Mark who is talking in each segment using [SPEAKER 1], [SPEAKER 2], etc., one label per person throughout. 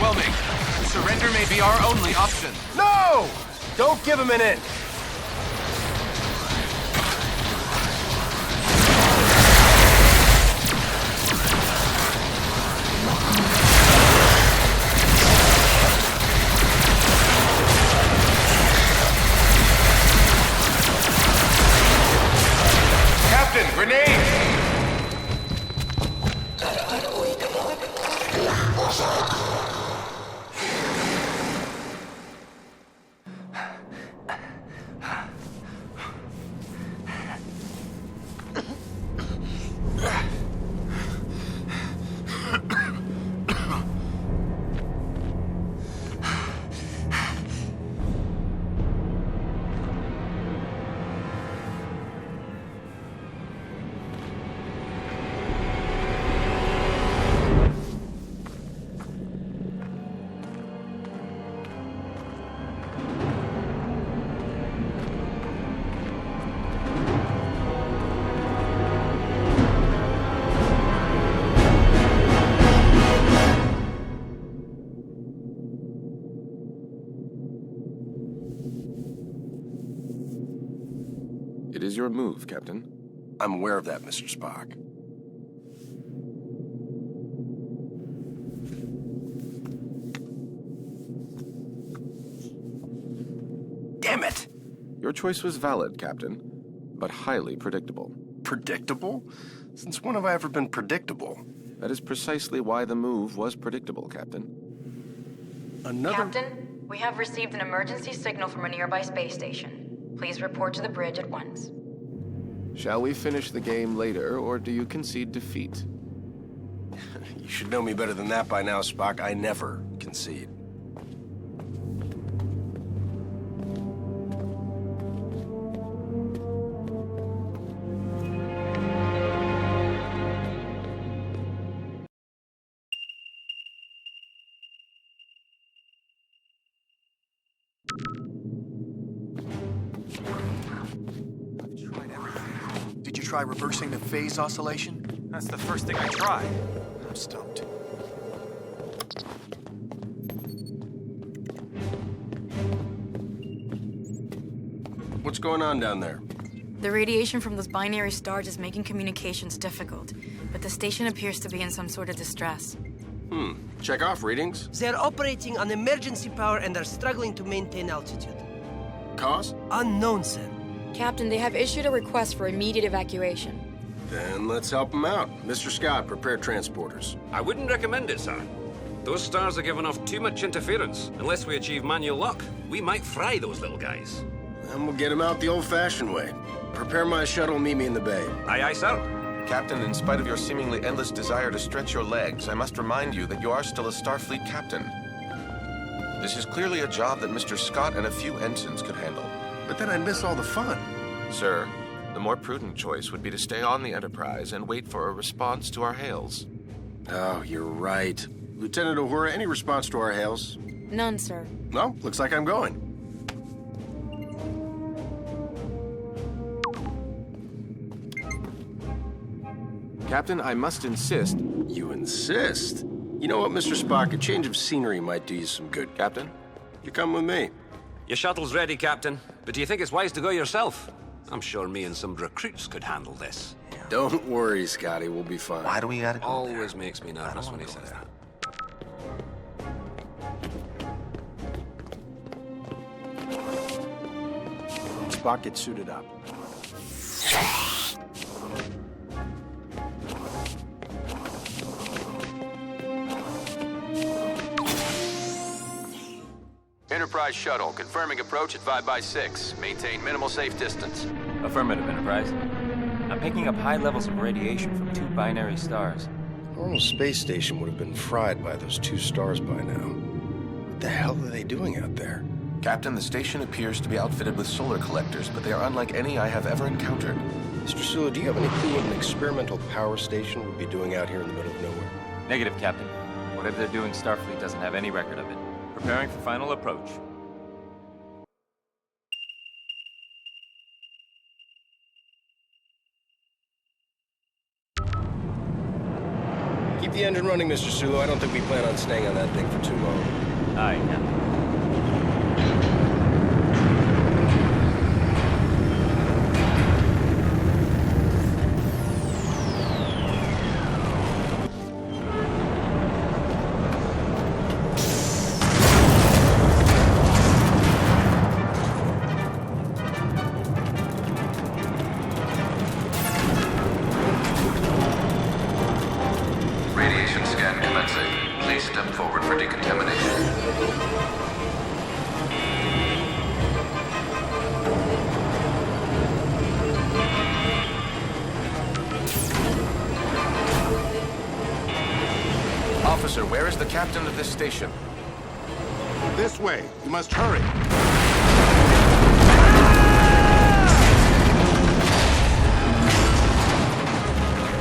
[SPEAKER 1] overwhelming. Surrender may be our only option.
[SPEAKER 2] No! Don't give him an inch.
[SPEAKER 1] Captain, grenade!
[SPEAKER 3] It is your move, Captain.
[SPEAKER 2] I'm aware of that, Mr. Spock. Damn it!
[SPEAKER 3] Your choice was valid, Captain, but highly predictable.
[SPEAKER 2] Predictable? Since when have I ever been predictable?
[SPEAKER 3] That is precisely why the move was predictable, Captain.
[SPEAKER 4] Captain, we have received an emergency signal from a nearby space station. Please report to the bridge at once.
[SPEAKER 3] Shall we finish the game later, or do you concede defeat?
[SPEAKER 2] You should know me better than that by now, Spock. I never concede.
[SPEAKER 5] Did you try reversing the phase oscillation?
[SPEAKER 1] That's the first thing I tried.
[SPEAKER 5] I'm stumped.
[SPEAKER 2] What's going on down there?
[SPEAKER 4] The radiation from those binary stars is making communications difficult, but the station appears to be in some sort of distress.
[SPEAKER 2] Check off readings.
[SPEAKER 6] They're operating on emergency power and are struggling to maintain altitude.
[SPEAKER 2] Cause?
[SPEAKER 6] Unknown, sir.
[SPEAKER 4] Captain, they have issued a request for immediate evacuation.
[SPEAKER 2] Then let's help them out. Mr. Scott, prepare transporters.
[SPEAKER 7] I wouldn't recommend it, sir. Those stars are giving off too much interference. Unless we achieve manual lock, we might fry those little guys.
[SPEAKER 2] And we'll get them out the old-fashioned way. Prepare my shuttle, meet me in the bay.
[SPEAKER 7] Aye, aye, sir.
[SPEAKER 3] Captain, in spite of your seemingly endless desire to stretch your legs, I must remind you that you are still a Starfleet captain. This is clearly a job that Mr. Scott and a few ensigns could handle.
[SPEAKER 2] But then I'd miss all the fun.
[SPEAKER 3] Sir, the more prudent choice would be to stay on the Enterprise and wait for a response to our hails.
[SPEAKER 2] Oh, you're right. Lieutenant Uhura, any response to our hails?
[SPEAKER 4] None, sir.
[SPEAKER 2] No, looks like I'm going.
[SPEAKER 3] Captain, I must insist.
[SPEAKER 2] You insist? You know what, Mr. Spock? A change of scenery might do you some good.
[SPEAKER 3] Captain?
[SPEAKER 2] You come with me.
[SPEAKER 7] Your shuttle's ready, Captain. But do you think it's wise to go yourself? I'm sure me and some recruits could handle this.
[SPEAKER 2] Don't worry, Scotty. We'll be fine.
[SPEAKER 3] Why do we gotta go
[SPEAKER 7] Always
[SPEAKER 3] there?
[SPEAKER 7] makes me nervous when he says that.
[SPEAKER 2] Spock, get suited up.
[SPEAKER 8] Enterprise shuttle, confirming approach at 5x6. Maintain minimal safe distance.
[SPEAKER 9] Affirmative, Enterprise. I'm picking up high levels of radiation from two binary stars.
[SPEAKER 2] A normal space station would have been fried by those two stars by now. What the hell are they doing out there?
[SPEAKER 3] Captain, the station appears to be outfitted with solar collectors, but they are unlike any I have ever encountered.
[SPEAKER 2] Mr. Sulu, do you have any clue what an experimental power station would be doing out here in the middle of nowhere?
[SPEAKER 9] Negative, Captain. Whatever they're doing, Starfleet doesn't have any record of it. Preparing for final approach.
[SPEAKER 2] Keep the engine running, Mr. Sulu. I don't think we plan on staying on that thing for too long.
[SPEAKER 9] Aye, Captain.
[SPEAKER 8] Radiation scan commencing. Please step forward for decontamination.
[SPEAKER 3] Officer, where is the captain of this station?
[SPEAKER 10] This way. You must hurry.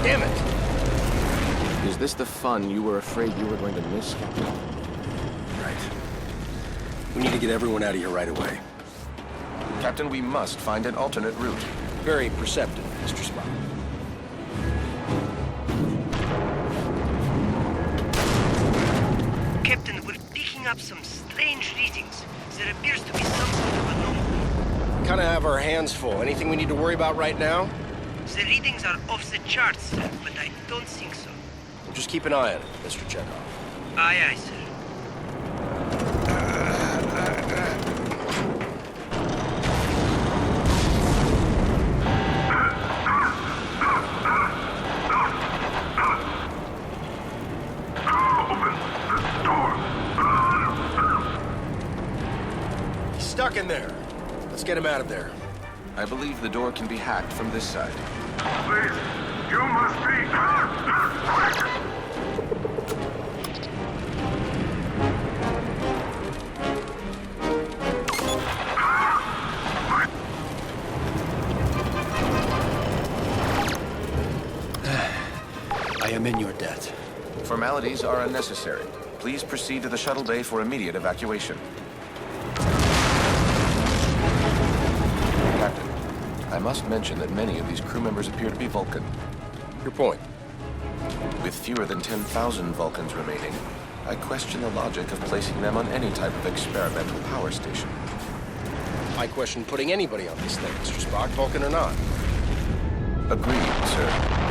[SPEAKER 2] Damn it!
[SPEAKER 3] Is this the fun you were afraid you were going to miss, Captain?
[SPEAKER 2] Right. We need to get everyone out of here right away.
[SPEAKER 3] Captain, we must find an alternate route.
[SPEAKER 2] Very perceptive, Mr. Spock.
[SPEAKER 6] Captain, we're picking up some strange readings. There appears to be some sort of anomaly.
[SPEAKER 2] Kind of have our hands full. Anything we need to worry about right now?
[SPEAKER 6] The readings are off the charts, but I don't think so.
[SPEAKER 2] We'll just keep an eye on it, Mr. Chekhov.
[SPEAKER 6] Aye, aye, sir.
[SPEAKER 2] He's stuck in there. Let's get him out of there.
[SPEAKER 3] I believe the door can be hacked from this side.
[SPEAKER 10] Please, you must be quick.
[SPEAKER 2] I am in your debt.
[SPEAKER 3] Formalities are unnecessary. Please proceed to the shuttle bay for immediate evacuation. Captain, I must mention that many of these crew members appear to be Vulcan.
[SPEAKER 2] Your point.
[SPEAKER 3] With fewer than 10,000 Vulcans remaining, I question the logic of placing them on any type of experimental power station.
[SPEAKER 2] I question putting anybody on this thing, Mr. Spock, Vulcan or not.
[SPEAKER 3] Agreed, sir.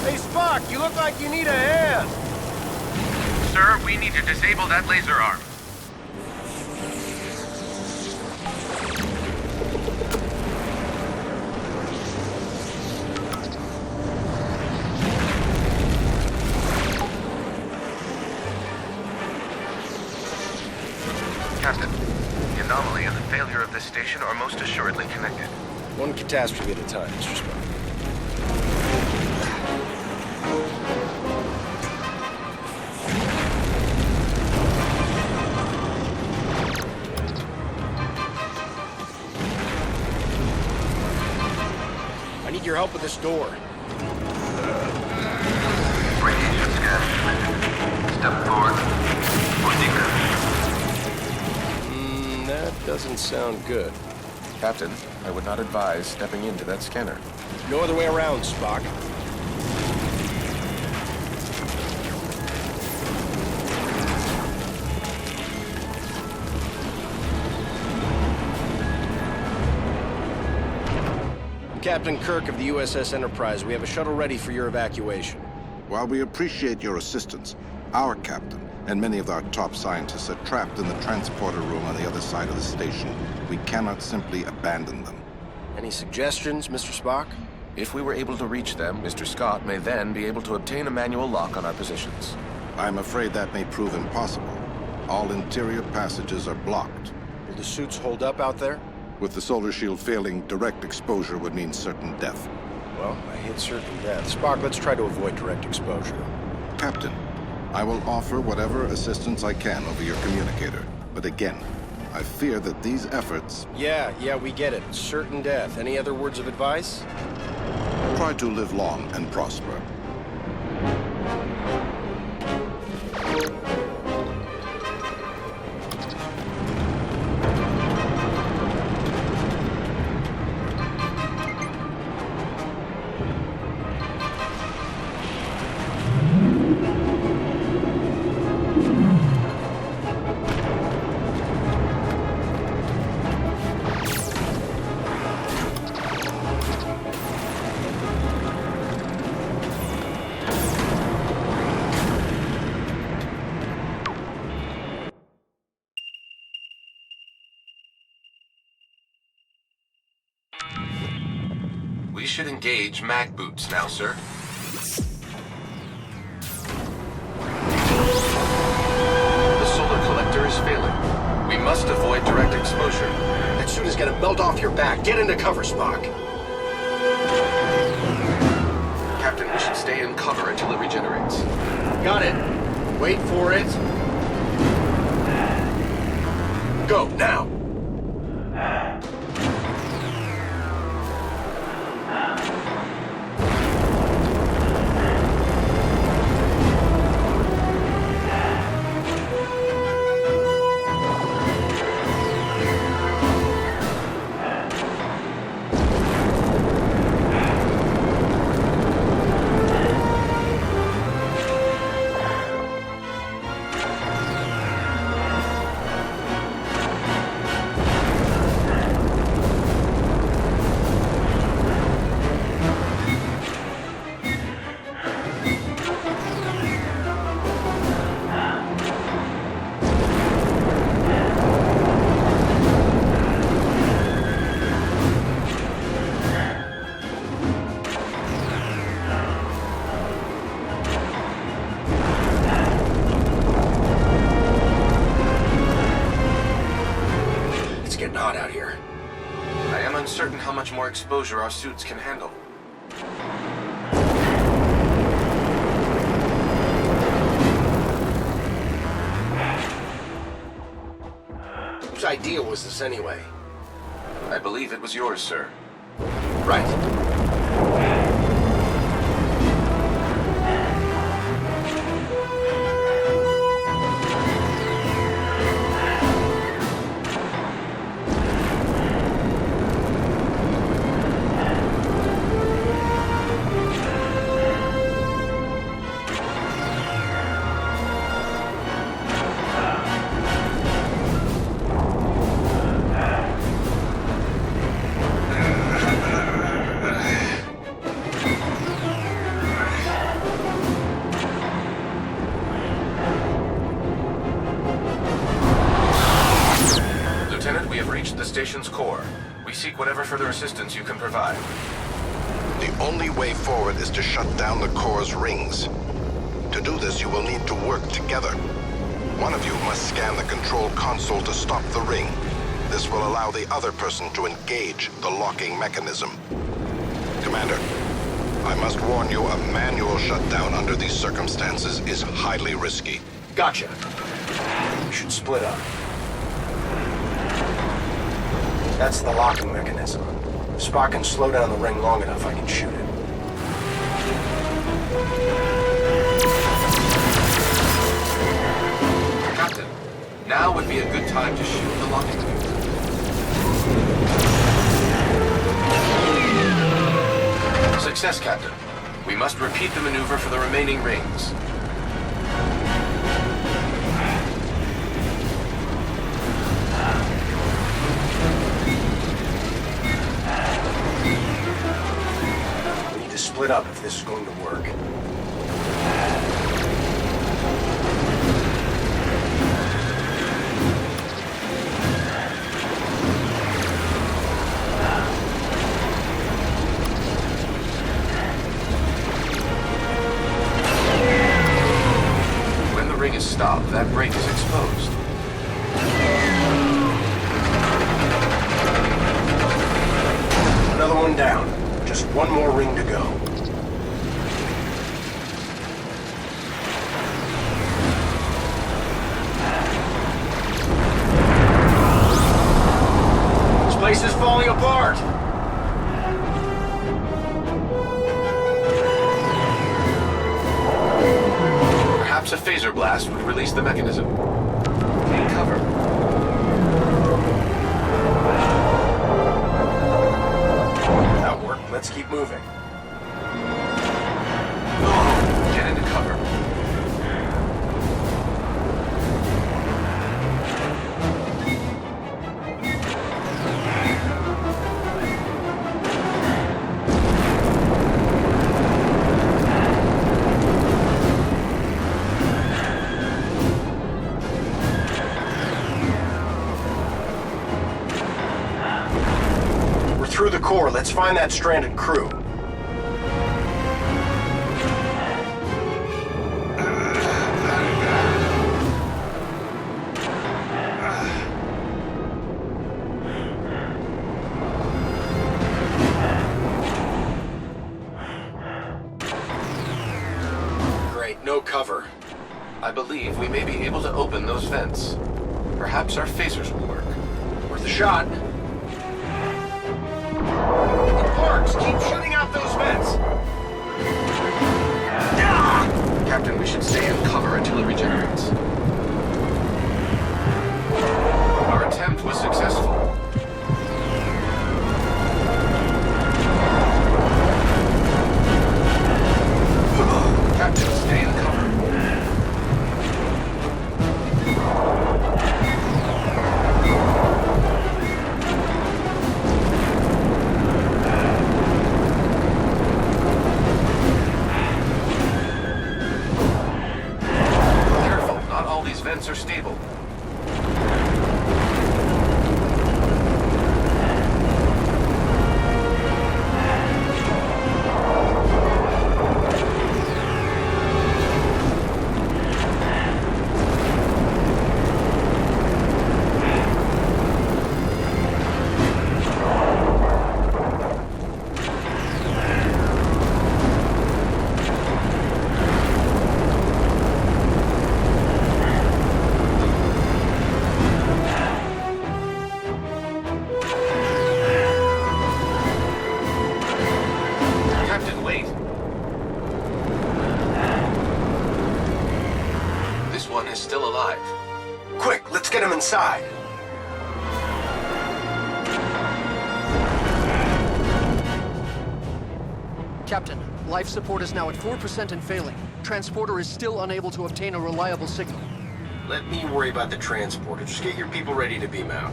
[SPEAKER 2] Hey, Spock, you look like you need a hand.
[SPEAKER 1] Sir, we need to disable that laser arm. Captain, the anomaly and the failure of this station are most assuredly connected.
[SPEAKER 2] One catastrophe at a time, Mr. Spock. I need your help with this door.
[SPEAKER 8] Radiation scan. Step forward for decon.
[SPEAKER 2] That doesn't sound good.
[SPEAKER 3] Captain, I would not advise stepping into that scanner.
[SPEAKER 2] No other way around, Spock. Captain Kirk of the USS Enterprise, we have a shuttle ready for your evacuation.
[SPEAKER 10] While we appreciate your assistance, our captain and many of our top scientists are trapped in the transporter room on the other side of the station. We cannot simply abandon them.
[SPEAKER 2] Any suggestions, Mr. Spock?
[SPEAKER 3] If we were able to reach them, Mr. Scott may then be able to obtain a manual lock on our positions.
[SPEAKER 10] I'm afraid that may prove impossible. All interior passages are blocked.
[SPEAKER 2] Will the suits hold up out there?
[SPEAKER 10] With the solar shield failing, direct exposure would mean certain death.
[SPEAKER 2] Well, I hate certain death. Spock, let's try to avoid direct exposure.
[SPEAKER 10] Captain, I will offer whatever assistance I can over your communicator. But again, I fear that these efforts...
[SPEAKER 2] Yeah, we get it. Certain death. Any other words of advice?
[SPEAKER 10] Try to live long and prosper.
[SPEAKER 3] We should engage mag boots now, sir. The solar collector is failing. We must avoid direct exposure.
[SPEAKER 2] That suit is gonna melt off your back. Get into cover, Spock.
[SPEAKER 3] Captain, we should stay in cover until it regenerates.
[SPEAKER 2] Got it. Wait for it. Go, now.
[SPEAKER 3] Uncertain how much more exposure our suits can handle.
[SPEAKER 2] Whose idea was this anyway?
[SPEAKER 3] I believe it was yours, sir.
[SPEAKER 2] Right.
[SPEAKER 3] The station's core. We seek whatever further assistance you can provide.
[SPEAKER 10] The only way forward is to shut down the core's rings. To do this, you will need to work together. One of you must scan the control console to stop the ring. This will allow the other person to engage the locking mechanism. Commander, I must warn you, a manual shutdown under these circumstances is highly risky.
[SPEAKER 2] Gotcha. We should split up. That's the locking mechanism. If Spock can slow down the ring long enough, I can shoot it.
[SPEAKER 3] Captain, now would be a good time to shoot the locking mechanism. Success, Captain. We must repeat the maneuver for the remaining rings.
[SPEAKER 2] Split up if this is going to work.
[SPEAKER 3] When the ring is stopped, that break is exposed.
[SPEAKER 2] Another one down. Just one more ring to go.
[SPEAKER 5] place is falling apart!
[SPEAKER 3] Perhaps a phaser blast would release the mechanism. Take cover.
[SPEAKER 2] That worked. Let's keep moving.
[SPEAKER 3] Get into cover.
[SPEAKER 2] Through the core, let's find that stranded crew. Great, no cover.
[SPEAKER 3] I believe we may be able to open those vents. Perhaps our phasers will work.
[SPEAKER 2] Worth a shot. Parks, keep shooting out those vents!
[SPEAKER 3] Captain, we should stay in cover until it regenerates. Our attempt was successful. Captain, stay in cover. Vents are stable. Still alive.
[SPEAKER 2] Quick, let's get him inside.
[SPEAKER 5] Captain, life support is now at 4% and failing. Transporter is still unable to obtain a reliable signal.
[SPEAKER 2] Let me worry about the transporter. Just get your people ready to beam out.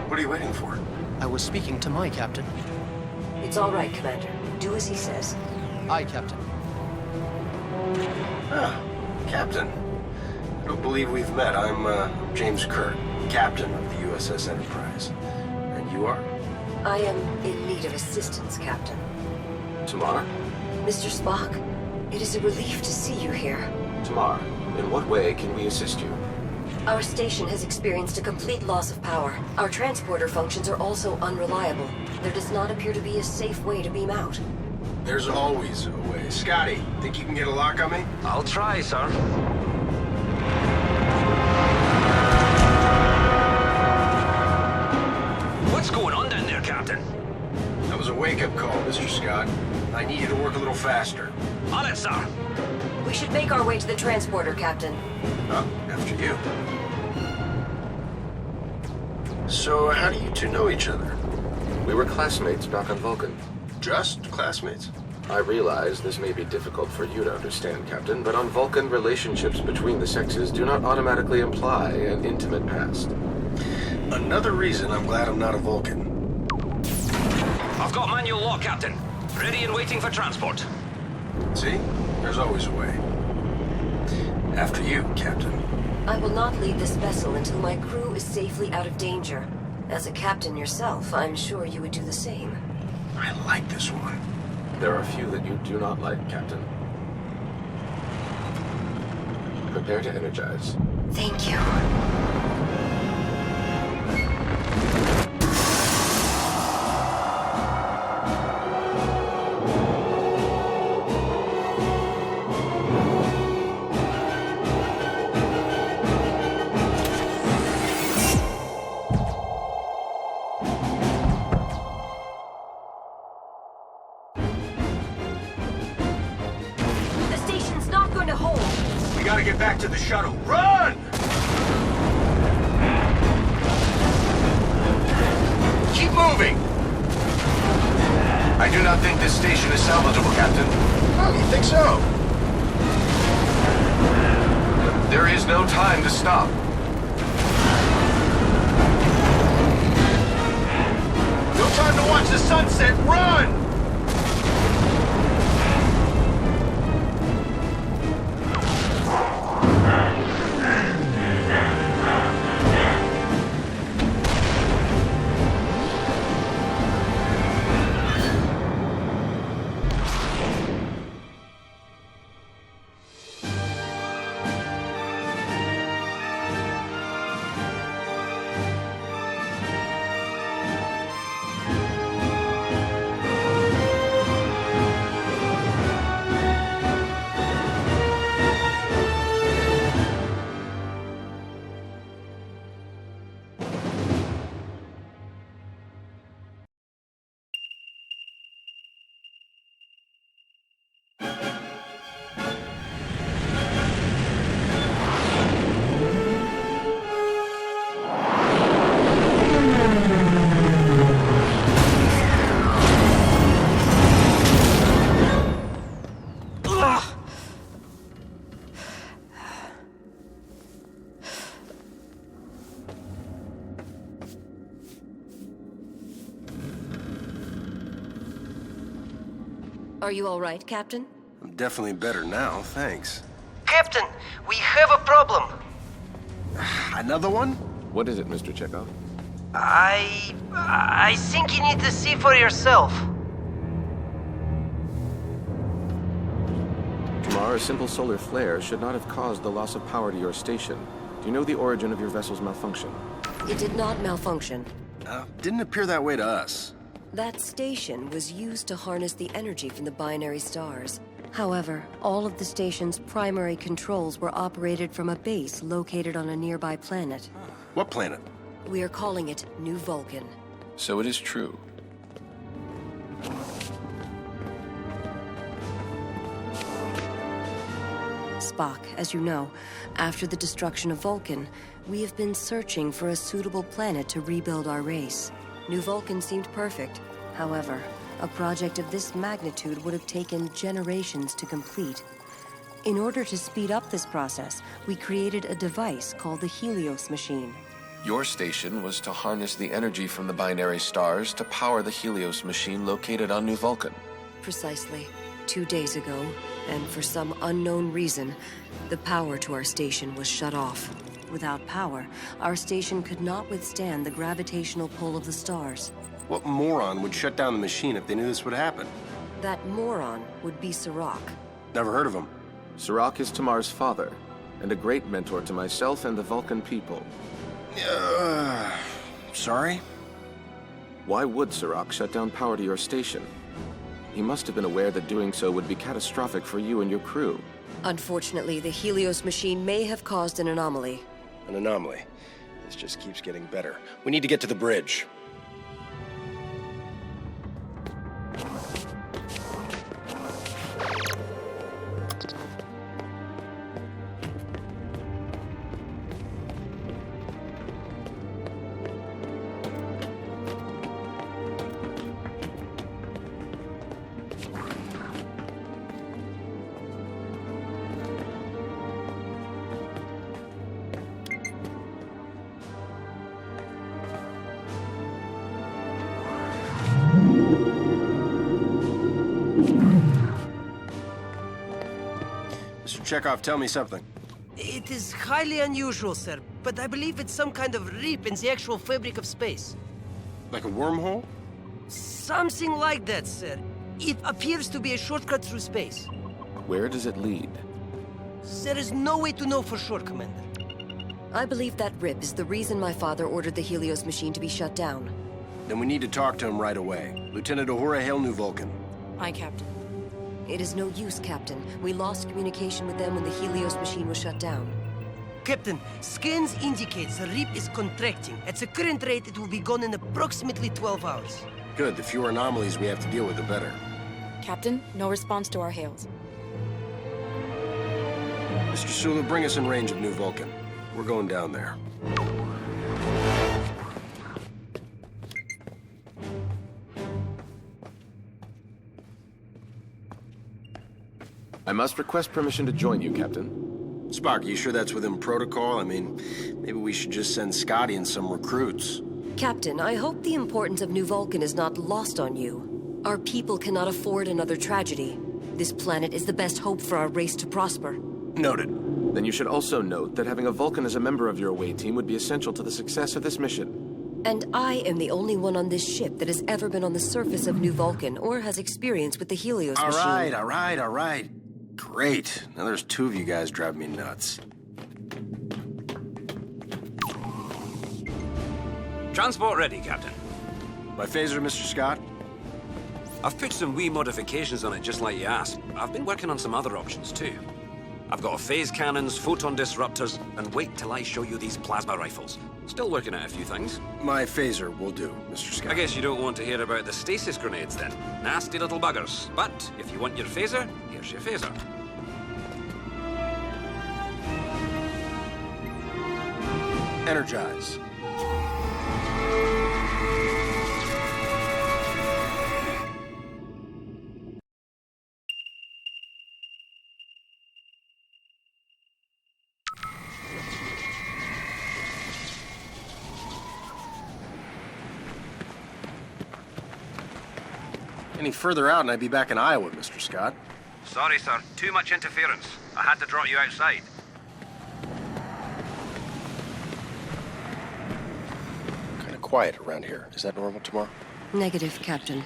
[SPEAKER 2] What are you waiting for?
[SPEAKER 5] I was speaking to my captain.
[SPEAKER 11] It's all right, Commander. Do as he says.
[SPEAKER 5] Aye, Captain.
[SPEAKER 2] Ah, Captain. I don't believe we've met. I'm James Kirk, Captain of the USS Enterprise. And you are?
[SPEAKER 11] I am in need of assistance, Captain.
[SPEAKER 3] Tamar?
[SPEAKER 11] Mr. Spock, it is a relief to see you here.
[SPEAKER 3] Tamar, in what way can we assist you?
[SPEAKER 11] Our station has experienced a complete loss of power. Our transporter functions are also unreliable. There does not appear to be a safe way to beam out.
[SPEAKER 2] There's always a way. Scotty, think you can get a lock on me?
[SPEAKER 7] I'll try, sir. What's going on down there, Captain?
[SPEAKER 2] That was a wake-up call, Mr. Scott. I need you to work a little faster.
[SPEAKER 7] On it, sir.
[SPEAKER 11] We should make our way to the transporter, Captain.
[SPEAKER 2] After you. So, how do you two know each other?
[SPEAKER 3] We were classmates back on Vulcan.
[SPEAKER 2] Just classmates?
[SPEAKER 3] I realize this may be difficult for you to understand, Captain, but on Vulcan, relationships between the sexes do not automatically imply an intimate past.
[SPEAKER 2] Another reason I'm glad I'm not a Vulcan.
[SPEAKER 7] I've got manual lock, Captain. Ready and waiting for transport.
[SPEAKER 2] See? There's always a way. After you, Captain.
[SPEAKER 11] I will not leave this vessel until my crew is safely out of danger. As a captain yourself, I'm sure you would do the same.
[SPEAKER 2] I like this one.
[SPEAKER 3] There are a few that you do not like, Captain. Prepare to energize.
[SPEAKER 11] Thank you.
[SPEAKER 2] shuttle! Run! Keep moving!
[SPEAKER 3] I do not think this station is salvageable, Captain.
[SPEAKER 2] Oh, you think so?
[SPEAKER 3] There is no time to stop.
[SPEAKER 2] No time to watch the sunset! Run!
[SPEAKER 11] Are you all right, Captain?
[SPEAKER 2] I'm definitely better now, thanks.
[SPEAKER 6] Captain, we have a problem.
[SPEAKER 2] Another one?
[SPEAKER 3] What is it, Mr. Chekhov?
[SPEAKER 6] I think you need to see for yourself.
[SPEAKER 3] Tamar, a simple solar flare should not have caused the loss of power to your station. Do you know the origin of your vessel's malfunction?
[SPEAKER 11] It did not malfunction.
[SPEAKER 2] Didn't appear that way to us.
[SPEAKER 11] That station was used to harness the energy from the binary stars. However, all of the station's primary controls were operated from a base located on a nearby planet.
[SPEAKER 2] What planet?
[SPEAKER 11] We are calling it New Vulcan.
[SPEAKER 3] So it is true.
[SPEAKER 11] Spock, as you know, after the destruction of Vulcan, we have been searching for a suitable planet to rebuild our race. New Vulcan seemed perfect. However, a project of this magnitude would have taken generations to complete. In order to speed up this process, we created a device called the Helios machine.
[SPEAKER 3] Your station was to harness the energy from the binary stars to power the Helios machine located on New Vulcan.
[SPEAKER 11] Precisely. 2 days ago, and for some unknown reason, the power to our station was shut off. Without power, our station could not withstand the gravitational pull of the stars.
[SPEAKER 2] What moron would shut down the machine if they knew this would happen?
[SPEAKER 11] That moron would be Sirach.
[SPEAKER 2] Never heard of him.
[SPEAKER 3] Sirach is Tamar's father, and a great mentor to myself and the Vulcan people.
[SPEAKER 2] Sorry?
[SPEAKER 3] Why would Sirach shut down power to your station? He must have been aware that doing so would be catastrophic for you and your crew.
[SPEAKER 11] Unfortunately, the Helios machine may have caused an anomaly.
[SPEAKER 2] An anomaly. This just keeps getting better. We need to get to the bridge. Mr. Chekhov, tell me something.
[SPEAKER 6] It is highly unusual, sir, but I believe it's some kind of rip in the actual fabric of space.
[SPEAKER 2] Like a wormhole?
[SPEAKER 6] Something like that, sir. It appears to be a shortcut through space.
[SPEAKER 3] Where does it lead?
[SPEAKER 6] There is no way to know for sure, Commander.
[SPEAKER 11] I believe that rip is the reason my father ordered the Helios machine to be shut down.
[SPEAKER 2] Then we need to talk to him right away. Lieutenant Uhura, hail New Vulcan.
[SPEAKER 4] Aye, Captain.
[SPEAKER 11] It is no use, Captain. We lost communication with them when the Helios machine was shut down.
[SPEAKER 6] Captain, scans indicate the rip is contracting. At the current rate, it will be gone in approximately 12 hours.
[SPEAKER 2] Good. The fewer anomalies we have to deal with, the better.
[SPEAKER 4] Captain, no response to our hails.
[SPEAKER 2] Mr. Sulu, bring us in range of New Vulcan. We're going down there.
[SPEAKER 3] I must request permission to join you, Captain.
[SPEAKER 2] Spock, you sure that's within protocol? I mean, maybe we should just send Scotty and some recruits.
[SPEAKER 11] Captain, I hope the importance of New Vulcan is not lost on you. Our people cannot afford another tragedy. This planet is the best hope for our race to prosper.
[SPEAKER 2] Noted.
[SPEAKER 3] Then you should also note that having a Vulcan as a member of your away team would be essential to the success of this mission.
[SPEAKER 11] And I am the only one on this ship that has ever been on the surface of New Vulcan or has experience with the Helios machine.
[SPEAKER 2] All right. Great. Now there's two of you guys driving me nuts.
[SPEAKER 7] Transport ready, Captain.
[SPEAKER 2] My phaser, Mr. Scott?
[SPEAKER 7] I've put some wee modifications on it just like you asked. I've been working on some other options too. I've got phase cannons, photon disruptors, and wait till I show you these plasma rifles. Still working out a few things.
[SPEAKER 2] My phaser will do, Mr. Scott.
[SPEAKER 7] I guess you don't want to hear about the stasis grenades then. Nasty little buggers. But if you want your phaser, here's your phaser.
[SPEAKER 2] Energize. Any further out and I'd be back in Iowa, Mr. Scott.
[SPEAKER 7] Sorry, sir. Too much interference. I had to drop you outside.
[SPEAKER 2] Kind of quiet around here. Is that normal tomorrow?
[SPEAKER 11] Negative, Captain.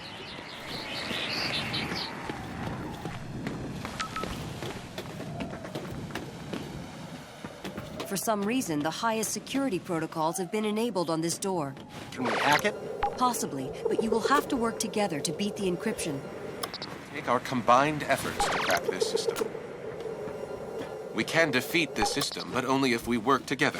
[SPEAKER 11] For some reason, the highest security protocols have been enabled on this door.
[SPEAKER 2] Can we hack it?
[SPEAKER 11] Possibly, but you will have to work together to beat the encryption.
[SPEAKER 3] Take our combined efforts to crack this system. We can defeat this system, but only if we work together.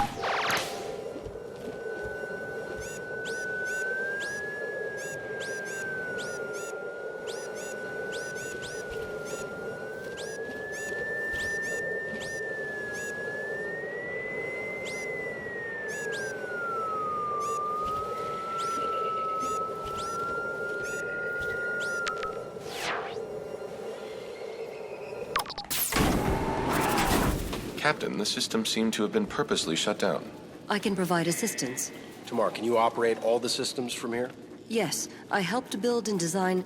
[SPEAKER 3] Captain, the system seemed to have been purposely shut down.
[SPEAKER 11] I can provide assistance.
[SPEAKER 2] Tamar, can you operate all the systems from here?
[SPEAKER 11] Yes, I helped build and design...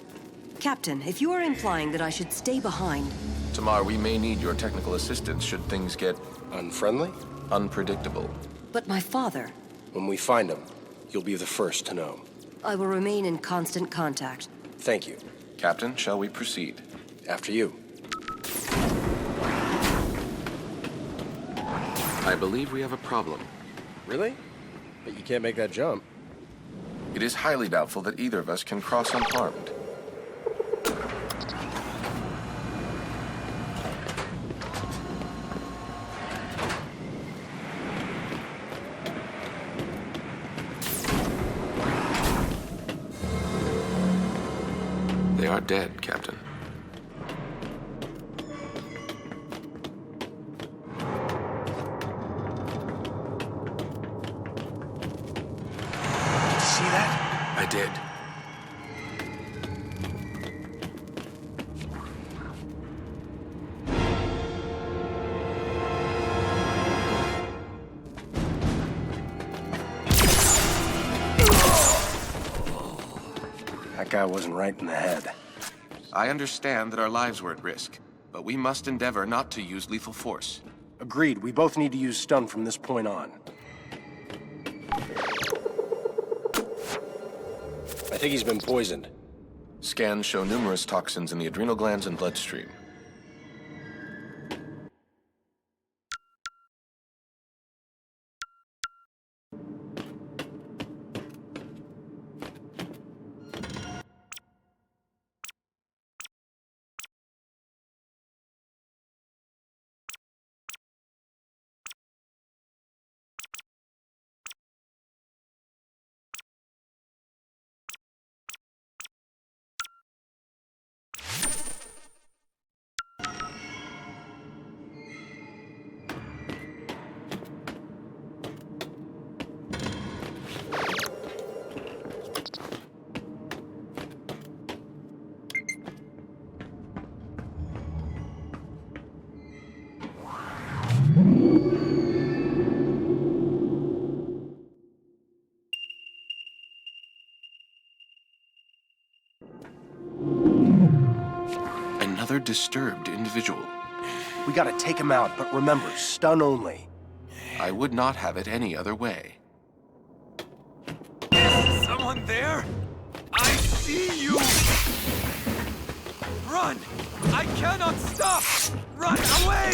[SPEAKER 11] Captain, if you are implying that I should stay behind...
[SPEAKER 3] Tamar, we may need your technical assistance should things get...
[SPEAKER 2] Unfriendly?
[SPEAKER 3] Unpredictable.
[SPEAKER 11] But my father...
[SPEAKER 2] When we find him, you'll be the first to know.
[SPEAKER 11] I will remain in constant contact.
[SPEAKER 2] Thank you.
[SPEAKER 3] Captain, shall we proceed?
[SPEAKER 2] After you.
[SPEAKER 3] I believe we have a problem.
[SPEAKER 2] Really? But you can't make that jump.
[SPEAKER 3] It is highly doubtful that either of us can cross unharmed. They are dead, Captain. I did.
[SPEAKER 2] That guy wasn't right in the head.
[SPEAKER 3] I understand that our lives were at risk, but we must endeavor not to use lethal force.
[SPEAKER 2] Agreed. We both need to use stun from this point on. I think he's been poisoned.
[SPEAKER 3] Scans show numerous toxins in the adrenal glands and bloodstream. Another disturbed individual.
[SPEAKER 2] We gotta take him out, but remember, stun only.
[SPEAKER 3] I would not have it any other way.
[SPEAKER 12] Is someone there? I see you! Run! I cannot stop! Run away!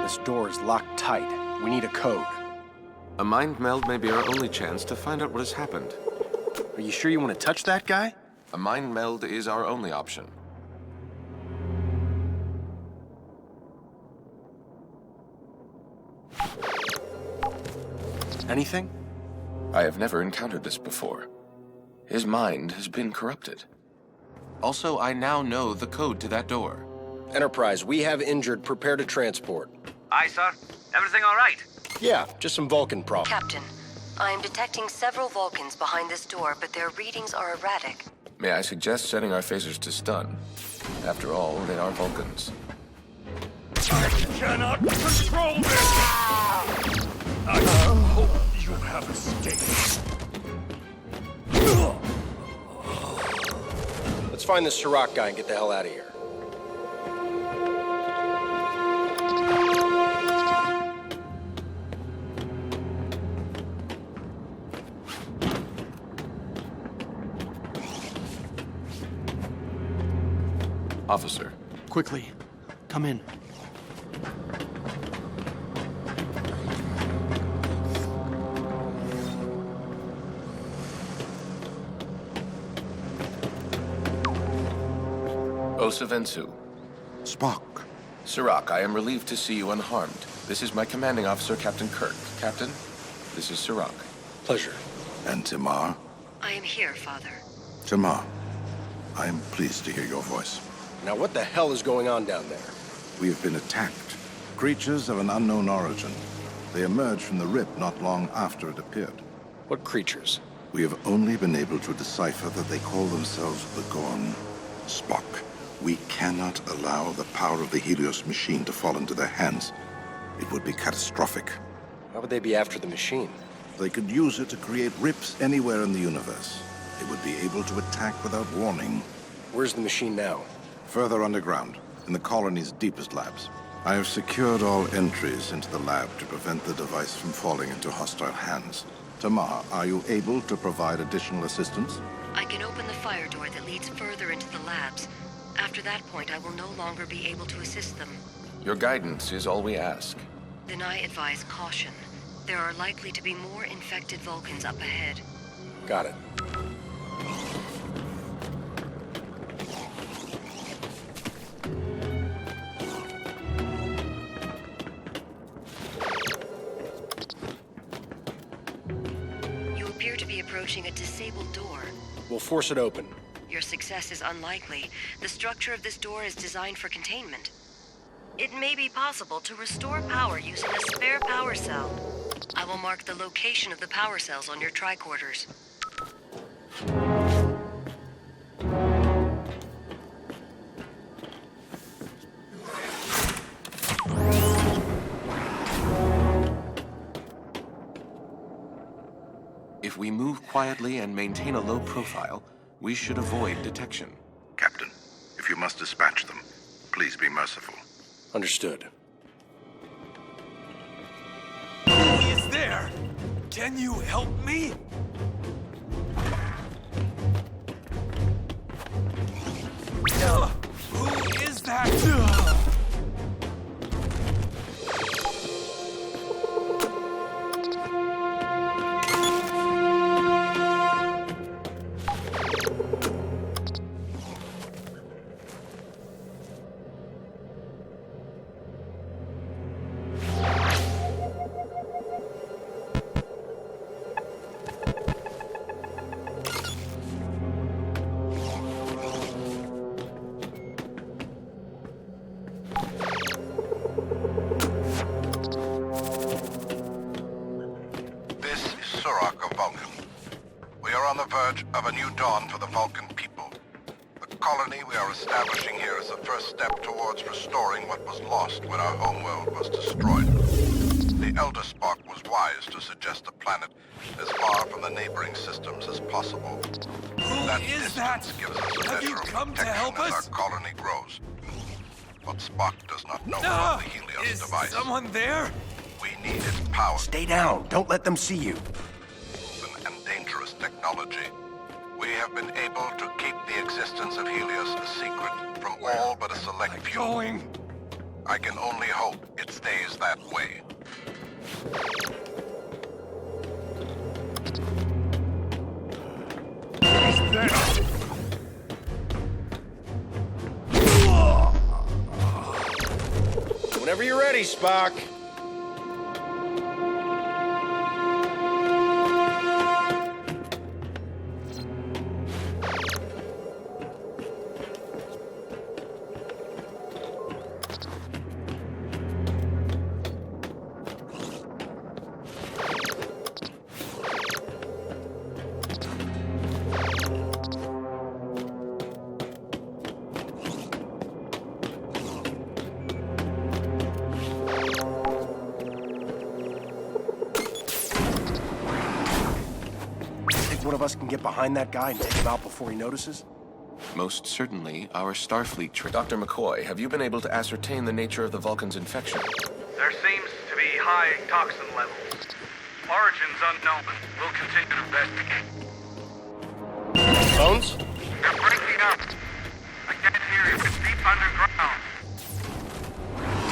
[SPEAKER 2] This door is locked tight. We need a code.
[SPEAKER 3] A mind meld may be our only chance to find out what has happened.
[SPEAKER 2] Are you sure you want to touch that guy?
[SPEAKER 3] A mind meld is our only option.
[SPEAKER 2] Anything?
[SPEAKER 3] I have never encountered this before. His mind has been corrupted. Also, I now know the code to that door.
[SPEAKER 2] Enterprise, we have injured. Prepare to transport.
[SPEAKER 12] Aye, sir. Everything all right?
[SPEAKER 2] Yeah, just some Vulcan problems.
[SPEAKER 11] Captain, I am detecting several Vulcans behind this door, but their readings are erratic.
[SPEAKER 3] May I suggest setting our phasers to stun? After all, they are Vulcans.
[SPEAKER 12] I cannot control this! I hope you have escaped.
[SPEAKER 2] Let's find this Sirach guy and get the hell out of here.
[SPEAKER 3] Officer.
[SPEAKER 5] Quickly, come in.
[SPEAKER 3] Osavensu.
[SPEAKER 10] Spock.
[SPEAKER 3] Sirach, I am relieved to see you unharmed. This is my commanding officer, Captain Kirk. Captain, this is Sirach.
[SPEAKER 2] Pleasure.
[SPEAKER 10] And Tamar.
[SPEAKER 11] I am here, Father.
[SPEAKER 10] Tamar, I am pleased to hear your voice.
[SPEAKER 2] Now what the hell is going on down there?
[SPEAKER 10] We have been attacked. Creatures of an unknown origin. They emerged from the rip not long after it appeared.
[SPEAKER 2] What creatures?
[SPEAKER 10] We have only been able to decipher that they call themselves the Gorn. Spock, we cannot allow the power of the Helios machine to fall into their hands. It would be catastrophic.
[SPEAKER 2] Why would they be after the machine?
[SPEAKER 10] They could use it to create rips anywhere in the universe. They would be able to attack without warning.
[SPEAKER 2] Where's the machine now?
[SPEAKER 10] Further underground, in the colony's deepest labs. I have secured all entries into the lab to prevent the device from falling into hostile hands. Tamar, are you able to provide additional assistance?
[SPEAKER 11] I can open the fire door that leads further into the labs. After that point, I will no longer be able to assist them.
[SPEAKER 3] Your guidance is all we ask.
[SPEAKER 11] Then I advise caution. There are likely to be more infected Vulcans up ahead.
[SPEAKER 2] Got it.
[SPEAKER 11] You appear to be approaching a disabled door.
[SPEAKER 2] We'll force it open.
[SPEAKER 11] Your success is unlikely. The structure of this door is designed for containment. It may be possible to restore power using a spare power cell. I will mark the location of the power cells on your tricorders.
[SPEAKER 3] If we move quietly and maintain a low profile, we should avoid detection.
[SPEAKER 10] Captain, if you must dispatch them, please be merciful.
[SPEAKER 2] Understood.
[SPEAKER 12] Who is there? Can you help me? Who is that?
[SPEAKER 10] This is Sirach of Vulcan. We are on the verge of a new dawn for the Vulcan people. The colony we are establishing here is the first step towards restoring what was lost when our homeworld was destroyed. The elder Spock was wise to suggest a planet as far from the neighboring systems as possible. That distance gives us a measure of protection as our colony grows. But Spock does not know about the Helios device.
[SPEAKER 12] Is someone there?
[SPEAKER 10] We need its power.
[SPEAKER 2] Stay down. Don't let them see you.
[SPEAKER 10] And dangerous technology. We have been able to keep the existence of Helios a secret from all but a select few. I can only hope it stays that way.
[SPEAKER 2] Whenever you're ready, Spock. One of us can get behind that guy and take him out before he notices?
[SPEAKER 3] Most certainly, our Starfleet trip. Dr. McCoy, have you been able to ascertain the nature of the Vulcan's infection?
[SPEAKER 13] There seems to be high toxin levels. Origins unknown. We'll continue to investigate.
[SPEAKER 2] Bones?
[SPEAKER 13] They're breaking up. I can't hear you. It's deep underground.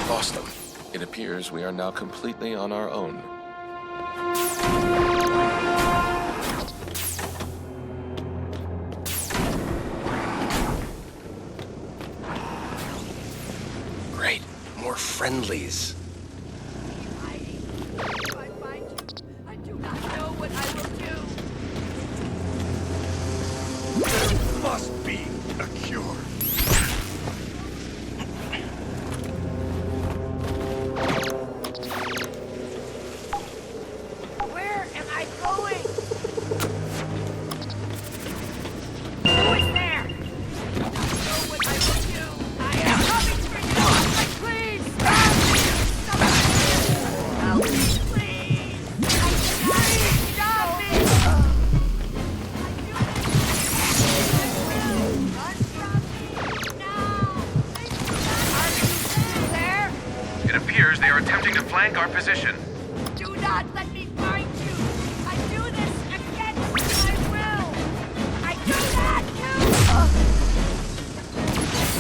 [SPEAKER 3] Lost them. It appears we are now completely on our own.
[SPEAKER 2] Great. More friendlies.
[SPEAKER 14] I do not know what I will do.
[SPEAKER 12] There must be a cure.
[SPEAKER 14] Where am I going? Who is there? I do not know what I will do. I am coming for you. Please stop me. Help me, please. Please stop me. There?
[SPEAKER 1] It appears they are attempting to flank our position.
[SPEAKER 14] Do not let me find you! I do this against my will! I do that too!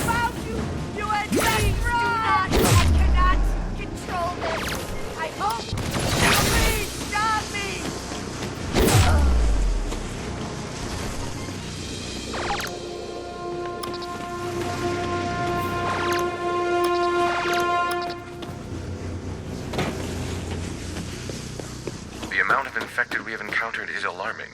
[SPEAKER 14] Found you! You had been wrong! I cannot control this! I hope... Please stop me!
[SPEAKER 1] The amount of infected we have encountered is alarming.